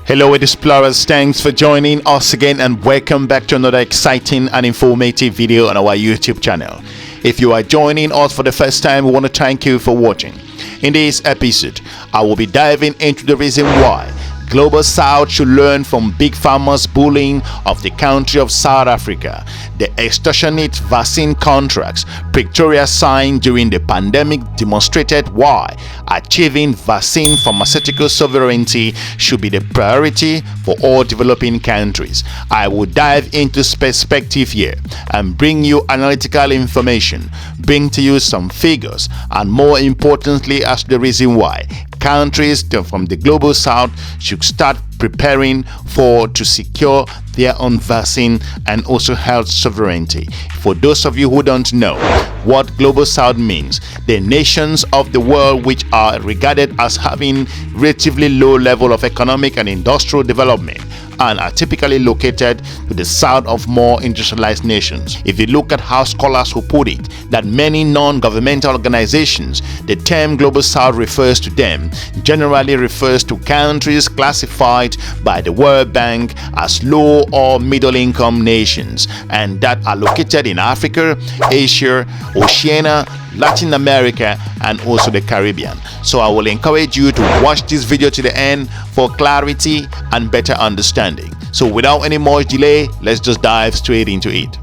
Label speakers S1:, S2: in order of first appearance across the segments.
S1: Hello explorers, thanks for joining us again and welcome back to another exciting and informative video on our YouTube channel. If you are joining us for the first time, we want to thank you for watching. In this episode, I will be diving into the reason why Global South should learn from Bigpharmar's bullying of the country of South Africa, the extortionate vaccine contracts Pretoria signed during the pandemic demonstrated why achieving vaccine pharmaceutical sovereignty should be the priority for all developing countries. I will dive into perspective here and bring you analytical information, bring to you some figures, and more importantly as the reason why countries from the Global South should start preparing to secure their own vaccine and also health sovereignty. For those of you who don't know what Global South means, the nations of the world which are regarded as having relatively low level of economic and industrial development and are typically located to the south of more industrialized nations. If you look at how scholars who put it, that many non-governmental organizations, the term Global South refers to them, generally refers to countries classified by the World Bank as low or middle income nations and that are located in Africa, Asia, Oceania, Latin America and also the Caribbean. So I will encourage you to watch this video to the end for clarity and better understanding. So without any more delay, let's just dive straight into it.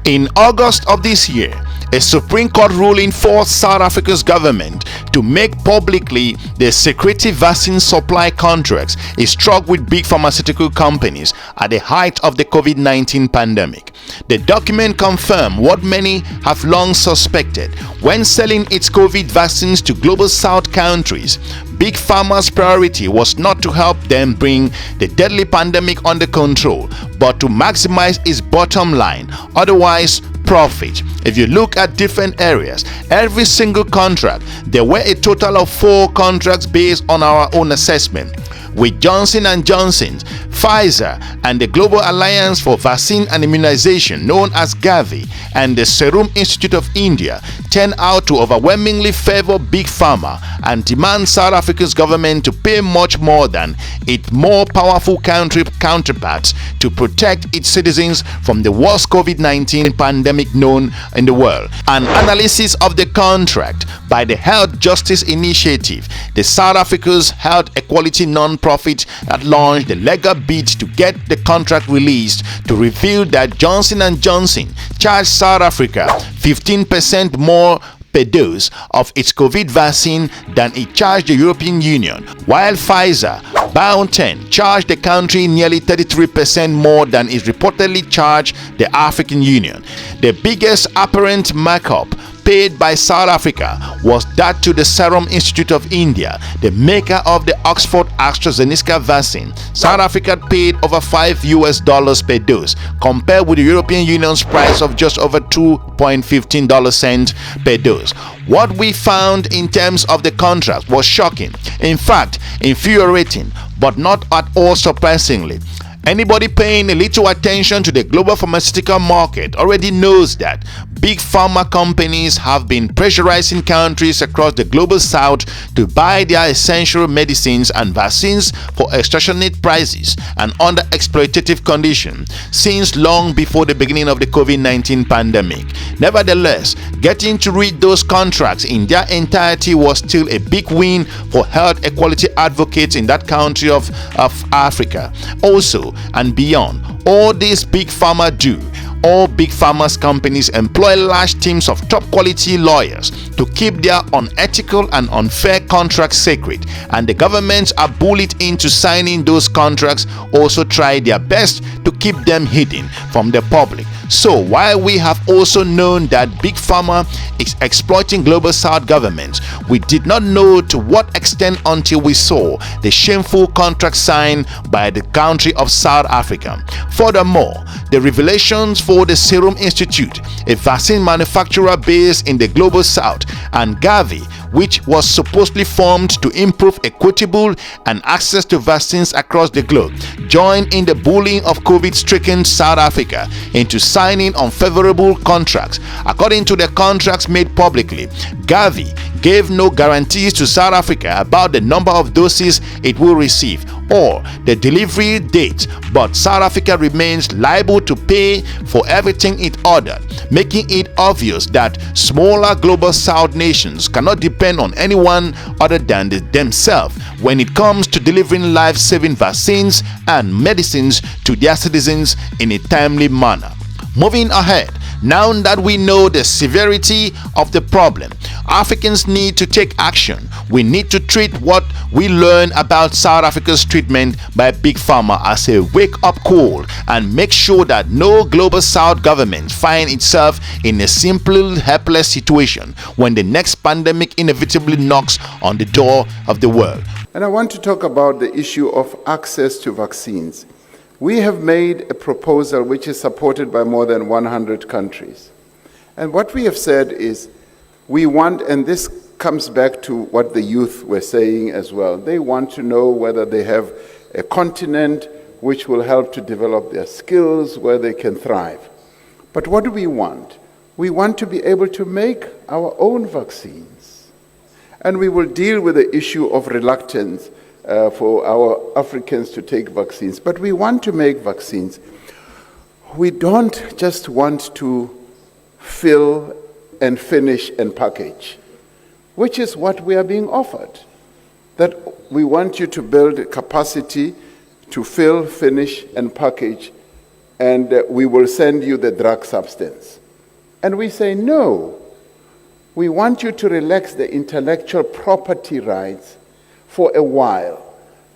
S1: In August of this year, a Supreme Court ruling forced South Africa's government to make publicly the secretive vaccine supply contracts it struck with big pharmaceutical companies at the height of the COVID-19 pandemic. The document confirmed what many have long suspected. When selling its COVID vaccines to Global South countries, Bigpharmar's priority was not to help them bring the deadly pandemic under control, but to maximize its bottom line, otherwise profit. If you look at different areas, every single contract, there were a total of 4 contracts based on our own assessment, with Johnson & Johnson's, Pfizer, and the Global Alliance for Vaccine and Immunization known as Gavi, and the Serum Institute of India turned out to overwhelmingly favor Bigpharmar and demand South Africa's government to pay much more than its more powerful country counterparts to protect its citizens from the worst COVID-19 pandemic known in the world. An analysis of the contract by the Health Justice Initiative, the South Africa's health equality non-profit that launched the legal bid to get the contract released, to reveal that Johnson & Johnson charged South Africa 15% more per dose of its COVID vaccine than it charged the European Union, while Pfizer, BioNTech, charged the country nearly 33% more than it reportedly charged the African Union. The biggest apparent markup paid by South Africa was that to the Serum Institute of India, the maker of the Oxford AstraZeneca vaccine. South Africa paid over $5 per dose, compared with the European Union's price of just over $2.15 per dose. What we found in terms of the contract was shocking, in fact infuriating, but not at all surprisingly. Anybody paying a little attention to the global pharmaceutical market already knows that big pharma companies have been pressurizing countries across the Global South to buy their essential medicines and vaccines for extortionate prices and under exploitative conditions since long before the beginning of the COVID-19 pandemic. Nevertheless, getting to read those contracts in their entirety was still a big win for health equality advocates in that country of Africa. Also and beyond, all these big pharma do, all big pharma's companies employ large teams of top quality lawyers to keep their unethical and unfair contracts secret, and the governments are bullied into signing those contracts also try their best to keep them hidden from the public. So while we have also known that Big Pharma is exploiting Global South governments, we did not know to what extent until we saw the shameful contract signed by the country of South Africa. Furthermore, the revelations for the Serum Institute, a vaccine manufacturer based in the Global South, and Gavi, which was supposedly formed to improve equitable and access to vaccines across the globe, joined in the bullying of COVID-stricken South Africa into signing unfavorable contracts. According to the contracts made publicly, Gavi gave no guarantees to South Africa about the number of doses it will receive, or the delivery date, but South Africa remains liable to pay for everything it ordered, making it obvious that smaller global South nations cannot depend on anyone other than themselves when it comes to delivering life-saving vaccines and medicines to their citizens in a timely manner. Moving ahead, now that we know the severity of the problem, Africans need to take action. We need to treat what we learn about South Africa's treatment by Bigpharmar as a wake-up call and make sure that no global South government finds itself in a simple, helpless situation when the next pandemic inevitably knocks on the door of the world.
S2: And I want to talk about the issue of access to vaccines. We have made a proposal which is supported by more than 100 countries. And what we have said is we want, and this comes back to what the youth were saying as well, they want to know whether they have a continent which will help to develop their skills, where they can thrive. But what do we want? We want to be able to make our own vaccines. And we will deal with the issue of reluctance for our Africans to take vaccines. But we want to make vaccines. We don't just want to fill and finish and package, which is what we are being offered. That we want you to build capacity to fill, finish, and package, and we will send you the drug substance. And we say, no, we want you to relax the intellectual property rights for a while,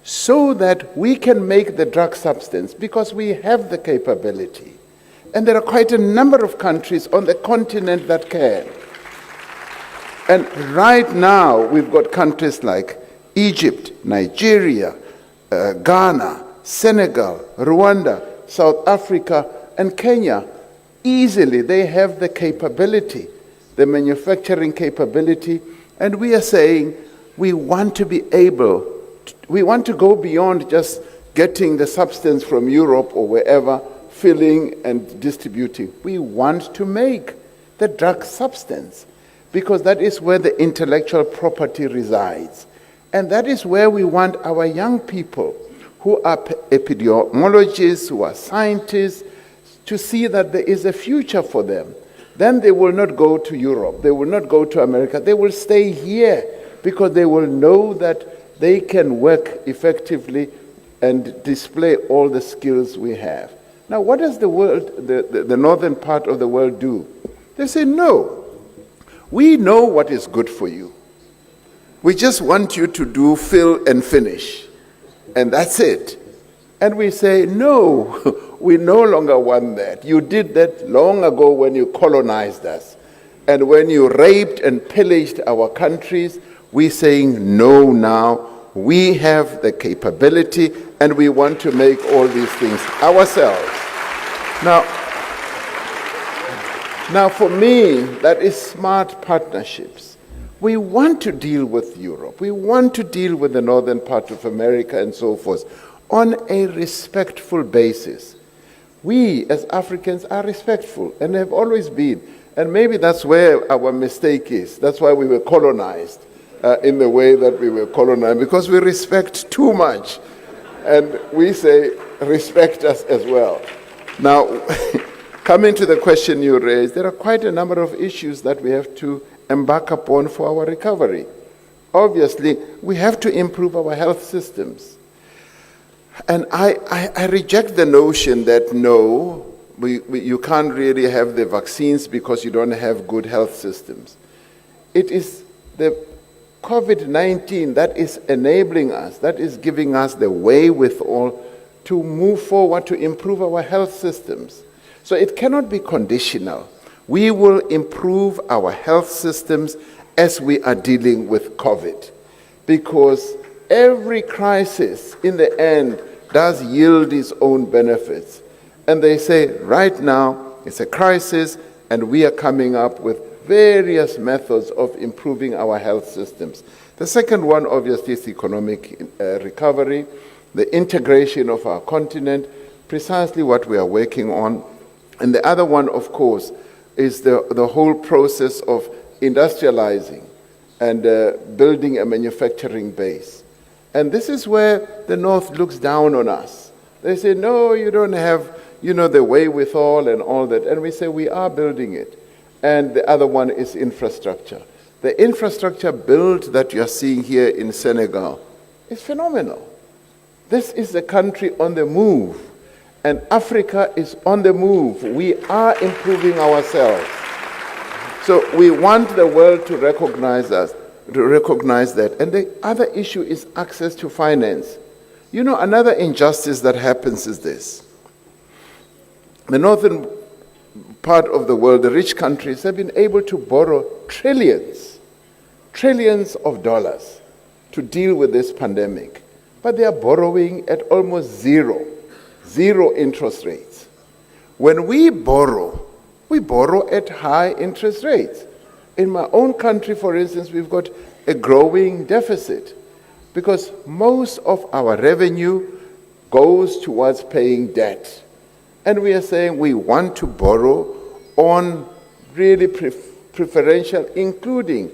S2: so that we can make the drug substance, because we have the capability. And there are quite a number of countries on the continent that can. And right now, we've got countries like Egypt, Nigeria, Ghana, Senegal, Rwanda, South Africa, and Kenya. Easily, they have the capability, the manufacturing capability, and we are saying, we want to be able, we want to go beyond just getting the substance from Europe or wherever, filling and distributing. We want to make the drug substance, because that is where the intellectual property resides. And that is where we want our young people, who are epidemiologists, who are scientists, to see that there is a future for them. Then they will not go to Europe, they will not go to America, they will stay here, because they will know that they can work effectively and display all the skills we have. Now, what does the world, the northern part of the world do? They say, no, we know what is good for you. We just want you to do fill and finish, and that's it. And we say, no, we no longer want that. You did that long ago when you colonized us. And when you raped and pillaged our countries, we're saying no now. We have the capability, and we want to make all these things ourselves. Now for me, that is smart partnerships. We want to deal with Europe. We want to deal with the northern part of America and so forth on a respectful basis. We as Africans are respectful and have always been. And maybe that's where our mistake is. That's why we were colonized in the way that we were colonized, because we respect too much. And we say, respect us as well. Now, coming to the question you raised, there are quite a number of issues that we have to embark upon for our recovery. Obviously, we have to improve our health systems. And I reject the notion that no, you can't really have the vaccines because you don't have good health systems. It is the COVID-19 that is enabling us, that is giving us the wherewithal to move forward to improve our health systems. So it cannot be conditional. We will improve our health systems as we are dealing with COVID, because every crisis in the end does yield its own benefits. And they say, right now, it's a crisis, and we are coming up with various methods of improving our health systems. The second one, obviously, is economic recovery, the integration of our continent, precisely what we are working on. And the other one, of course, is the whole process of industrializing and building a manufacturing base. And this is where the North looks down on us. They say, no, you don't have, the wherewithal and all that. And we say, we are building it. And the other one is infrastructure. The infrastructure build that you're seeing here in Senegal is phenomenal. This is a country on the move. And Africa is on the move. We are improving ourselves. So we want the world to recognize us, to recognize that. And the other issue is access to finance. Another injustice that happens is this. The northern part of the world, the rich countries, have been able to borrow trillions of dollars to deal with this pandemic. But they are borrowing at almost zero interest rates. When we borrow at high interest rates. In my own country, for instance, we've got a growing deficit because most of our revenue goes towards paying debt. And we are saying we want to borrow on really preferential, including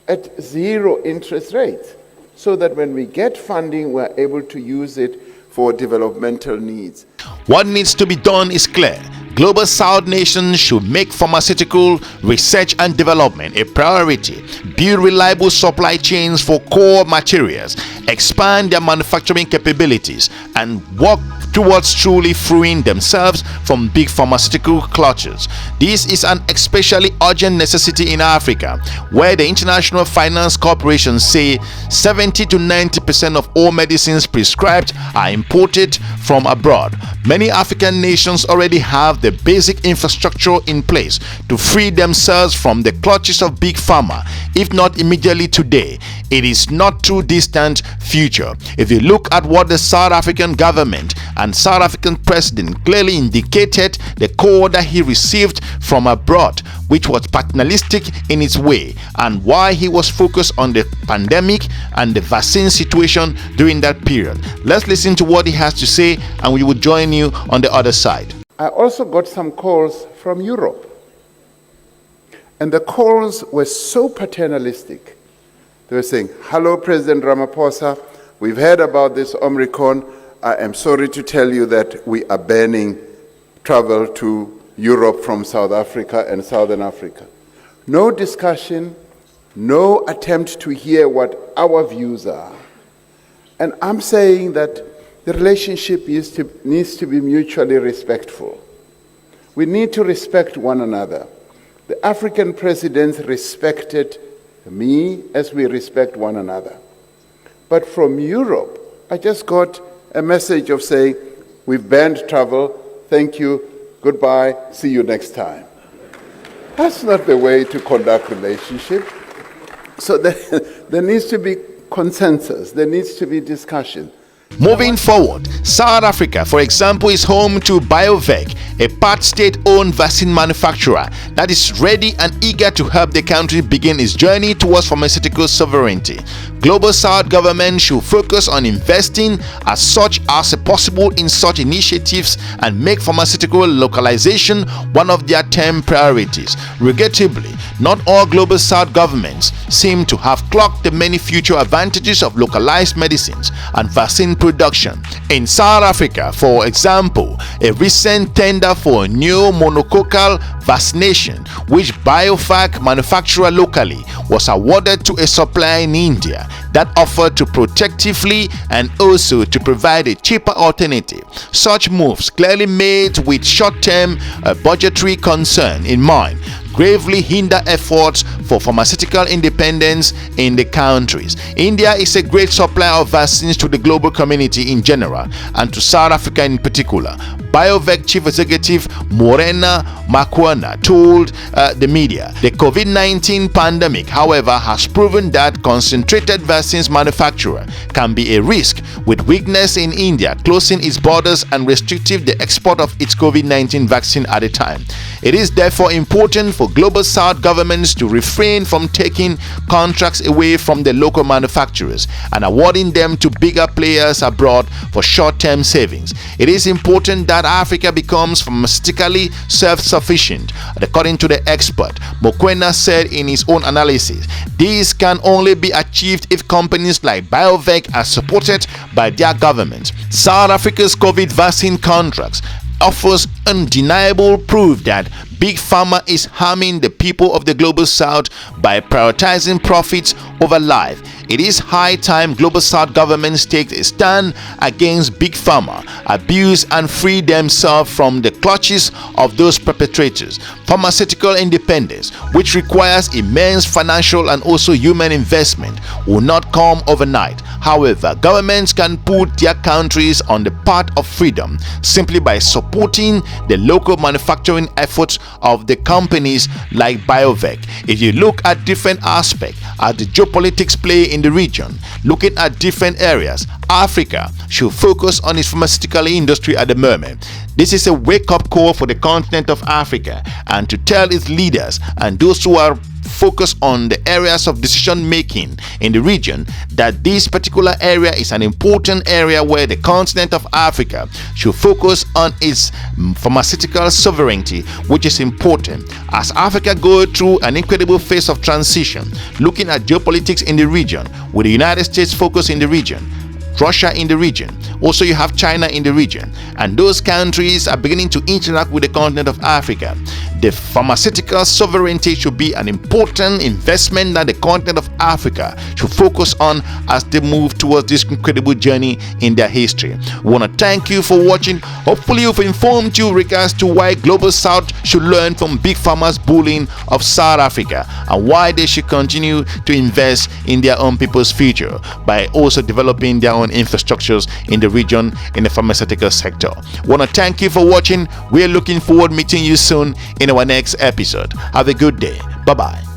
S2: at zero interest rates, so that when we get funding, we're able to use it for developmental needs.
S1: What needs to be done is clear. Global South nations should make pharmaceutical research and development a priority, build reliable supply chains for core materials, expand their manufacturing capabilities, and work towards truly freeing themselves from big pharmaceutical clutches. This is an especially urgent necessity in Africa, where the international finance corporations say 70 to 90% of all medicines prescribed are imported from abroad. Many African nations already have the basic infrastructure in place to free themselves from the clutches of big pharma. If not immediately today, it is not too distant future. If you look at what the South African government and South African president clearly indicated, the call that he received from abroad, which was paternalistic in its way, and why he was focused on the pandemic and the vaccine situation during that period. Let's listen to what he has to say, and we will join you on the other side.
S2: I also got some calls from Europe. And the calls were so paternalistic. They were saying, hello, President Ramaphosa, we've heard about this Omicron. I am sorry to tell you that we are banning travel to Europe from South Africa and Southern Africa. No discussion, no attempt to hear what our views are. And I'm saying that the relationship needs to be mutually respectful. We need to respect one another. The African presidents respected me as we respect one another. But from Europe, I just got a message of saying, we've banned travel, thank you, goodbye, see you next time. That's not the way to conduct relationship. So there needs to be consensus, there needs to be discussion.
S1: Moving forward, South Africa, for example, is home to BioVac, a part state-owned vaccine manufacturer that is ready and eager to help the country begin its journey towards pharmaceutical sovereignty. Global South government should focus on investing as such as possible in such initiatives and make pharmaceutical localization one of their 10 priorities. Regrettably, not all Global South governments seem to have clocked the many future advantages of localized medicines and vaccine production. In South Africa, for example, a recent tender for a new monococcal vaccination, which BioVac manufactured locally, was awarded to a supplier in India that offered to protectively and also to provide a cheaper alternative. Such moves, clearly made with short-term budgetary concern in mind, gravely hinder efforts for pharmaceutical independence in the countries. India is a great supplier of vaccines to the global community in general and to South Africa in particular. BioVac Chief Executive Morena Makwana told the media, the COVID-19 pandemic, however, has proven that concentrated vaccines manufacture can be a risk, with weakness in India closing its borders and restricting the export of its COVID-19 vaccine at a time. It is therefore important for Global South governments to refrain from taking contracts away from the local manufacturers and awarding them to bigger players abroad for short-term savings. It is important that Africa becomes pharmaceutically self-sufficient. According to the expert, Mokoena said in his own analysis, this can only be achieved if companies like BioVac are supported by their government. South Africa's COVID vaccine contracts offers undeniable proof that Big Pharma is harming the people of the Global South by prioritizing profits over life. It is high time Global South governments take a stand against Big Pharma abuse and free themselves from the clutches of those perpetrators. Pharmaceutical independence, which requires immense financial and also human investment, will not come overnight. However, governments can put their countries on the path of freedom simply by supporting the local manufacturing efforts of the companies like BioVac. If you look at different aspects at the geopolitics play in the region, looking at different areas, Africa should focus on its pharmaceutical industry at the moment. This is a wake-up call for the continent of Africa and to tell its leaders and those who are focused on the areas of decision making in the region that this particular area is an important area where the continent of Africa should focus on its pharmaceutical sovereignty, which is important as Africa goes through an incredible phase of transition, looking at geopolitics in the region with the United States focus in the region, Russia in the region, also you have China in the region, and those countries are beginning to interact with the continent of Africa. The pharmaceutical sovereignty should be an important investment that the continent of Africa should focus on as they move towards this incredible journey in their history. We want to thank you for watching. Hopefully we've informed you regards to why Global South should learn from Big Pharma's bullying of South Africa and why they should continue to invest in their own people's future by also developing their own infrastructures in the region in the pharmaceutical sector. Want to thank you for watching. We're looking forward to meeting you soon in our next episode. Have a good day. Bye bye.